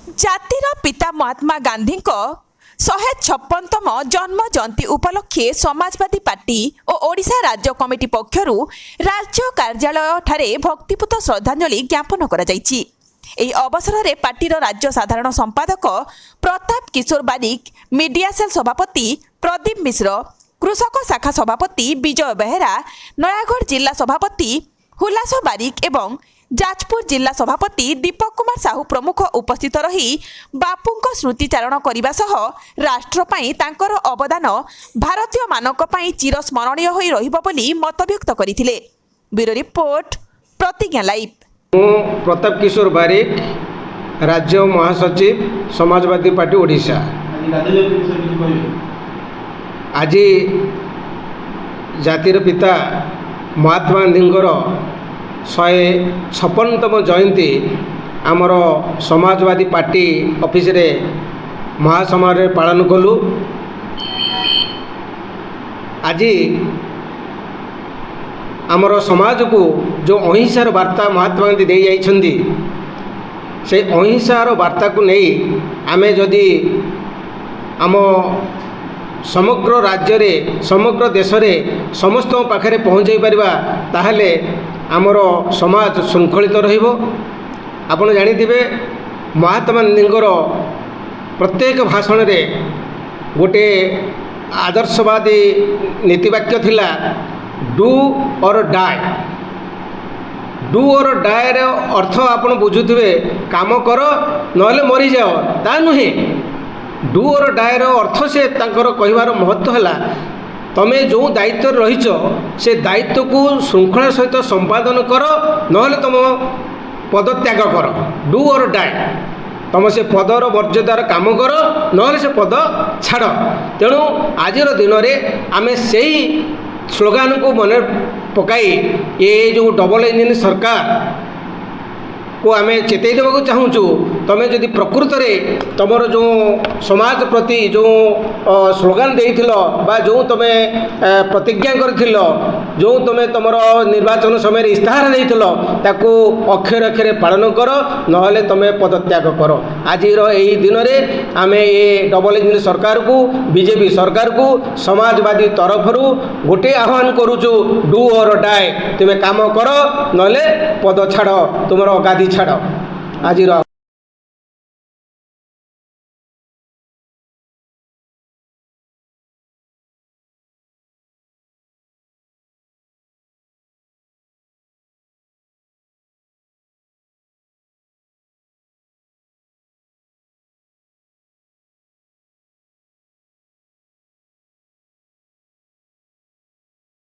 ଜାତିର ପିତା ମହାତ୍ମା ଗାନ୍ଧୀଙ୍କ 156ତମ ଜନ୍ମ ଜୟନ୍ତୀ ଉପଲକ୍ଷେ ସମାଜବାଦୀ ପାର୍ଟି ଓ ଓଡ଼ିଶା ରାଜ୍ୟ କମିଟି ପକ୍ଷରୁ ରାଜ୍ୟ କାର୍ଯ୍ୟାଳୟଠାରେ ଭକ୍ତିପୂତ ଶ୍ରଦ୍ଧାଞ୍ଜଳି ଜ୍ଞାପନ କରାଯାଇଛି। ଏହି ଅବସରରେ ପାର୍ଟିର ରାଜ୍ୟ ସାଧାରଣ ସମ୍ପାଦକ ପ୍ରତାପ କିଶୋର ବାରିକ, ମିଡିଆ ସେଲ୍ ସଭାପତି ପ୍ରଦୀପ ମିଶ୍ର, କୃଷକ ଶାଖା ସଭାପତି ବିଜୟ ବେହେରା, ନୟାଗଡ଼ ଜିଲ୍ଲା ସଭାପତି ହୁଲାସ ବାରିକ ଏବଂ ଯାଜପୁର ଜିଲ୍ଲା ସଭାପତି ଦୀପକ କୁମାର ସାହୁ ପ୍ରମୁଖ ଉପସ୍ଥିତ ରହି ବାପୁଙ୍କ ସ୍ମୃତିଚାରଣ କରିବା ସହ ରାଷ୍ଟ୍ର ପାଇଁ ତାଙ୍କର ଅବଦାନ ଭାରତୀୟମାନଙ୍କ ପାଇଁ ଚିରସ୍ମରଣୀୟ ହୋଇ ରହିବ ବୋଲି ମତବ୍ୟକ୍ତ କରିଥିଲେ। ବ୍ୟୁରୋ ରିପୋର୍ଟ, ପ୍ରତିଜ୍ଞା ଲାଇଭ୍। ମୁଁ ପ୍ରତାପ କିଶୋର ବାରିକ, ରାଜ୍ୟ ମହାସଚିବ, ସମାଜବାଦୀ ପାର୍ଟି ଓଡ଼ିଶା। ଆଜି ଜାତିର ପିତା ମହାତ୍ମା ଗାନ୍ଧୀଙ୍କର 156ତମ ଜୟନ୍ତୀ ଆମର ସମାଜବାଦୀ ପାର୍ଟି ଅଫିସରେ ମହାସମାରୋହରେ ପାଳନ କଲୁ। ଆଜି ଆମର ସମାଜକୁ ଯେଉଁ ଅହିଂସାର ବାର୍ତ୍ତା ମହାତ୍ମା ଗାନ୍ଧୀ ଦେଇ ଯାଇଛନ୍ତି, ସେହି ଅହିଂସାର ବାର୍ତ୍ତାକୁ ନେଇ ଆମେ ଯଦି ଆମ ସମଗ୍ର ରାଜ୍ୟରେ, ସମଗ୍ର ଦେଶରେ ସମସ୍ତଙ୍କ ପାଖରେ ପହଞ୍ଚାଇ ପାରିବା, ତାହେଲେ ଆମର ସମାଜ ଶୃଙ୍ଖଳିତ ରହିବ। ଆପଣ ଜାଣିଥିବେ, ମହାତ୍ମା ଗାନ୍ଧୀଙ୍କର ପ୍ରତ୍ୟେକ ଭାଷଣରେ ଗୋଟିଏ ଆଦର୍ଶବାଦୀ ନୀତିବାକ୍ୟ ଥିଲା, ଡୁ ଅର୍ ଡାଏ। ଡୁ ଅର୍ ଡାଏର ଅର୍ଥ ଆପଣ ବୁଝୁଥିବେ, କାମ କର ନହେଲେ ମରିଯାଅ, ତା ନୁହେଁ। ଡୁ ଅର୍ ଡାଏର ଅର୍ଥ ସେ ତାଙ୍କର କହିବାର ମହତ୍ଵ ହେଲା, ତମେ ଯେଉଁ ଦାୟିତ୍ୱରେ ରହିଛ ସେ ଦାୟିତ୍ୱକୁ ଶୃଙ୍ଖଳା ସହିତ ସମ୍ପାଦନ କର, ନହେଲେ ତୁମ ପଦତ୍ୟାଗ କର। ଡୁ ଅର୍ ଡାଏ, ତୁମ ସେ ପଦର ମର୍ଯ୍ୟାଦାର କାମ କର, ନହେଲେ ସେ ପଦ ଛାଡ଼। ତେଣୁ ଆଜିର ଦିନରେ ଆମେ ସେହି ସ୍ଲୋଗାନକୁ ମନେ ପକାଇ ଏ ଯେଉଁ ଡବଲ ଇଞ୍ଜିନ୍ ସରକାରକୁ ଆମେ ଚେତାଇ ଦେବାକୁ ଚାହୁଁଛୁ, ତୁମେ ଯଦି ପ୍ରକୃତରେ ତୁମର ଯେଉଁ ସମାଜ ପ୍ରତି ଯେଉଁ ସ୍ଲୋଗାନ ଦେଇଥିଲ ବା ଯେଉଁ ତୁମେ ପ୍ରତିଜ୍ଞା କରିଥିଲ, ଯେଉଁ ତୁମେ ତୁମର ନିର୍ବାଚନ ସମୟରେ ଇସ୍ତାହାର ଦେଇଥିଲ, ତାକୁ ଅକ୍ଷରେ ଅକ୍ଷରେ ପାଳନ କର, ନହେଲେ ତୁମେ ପଦତ୍ୟାଗ କର। ଆଜିର ଏହି ଦିନରେ ଆମେ ଏ ଡବଲ ଇଞ୍ଜିନ୍ ସରକାରକୁ, ବିଜେପି ସରକାରକୁ ସମାଜବାଦୀ ତରଫରୁ ଗୋଟିଏ ଆହ୍ୱାନ କରୁଛୁ, ଡୁ ଅର୍ ଡାଏ। ତୁମେ କାମ କର, ନହେଲେ ପଦ ଛାଡ଼, ତୁମର ଗାଦି ଛାଡ଼। ଆଜିର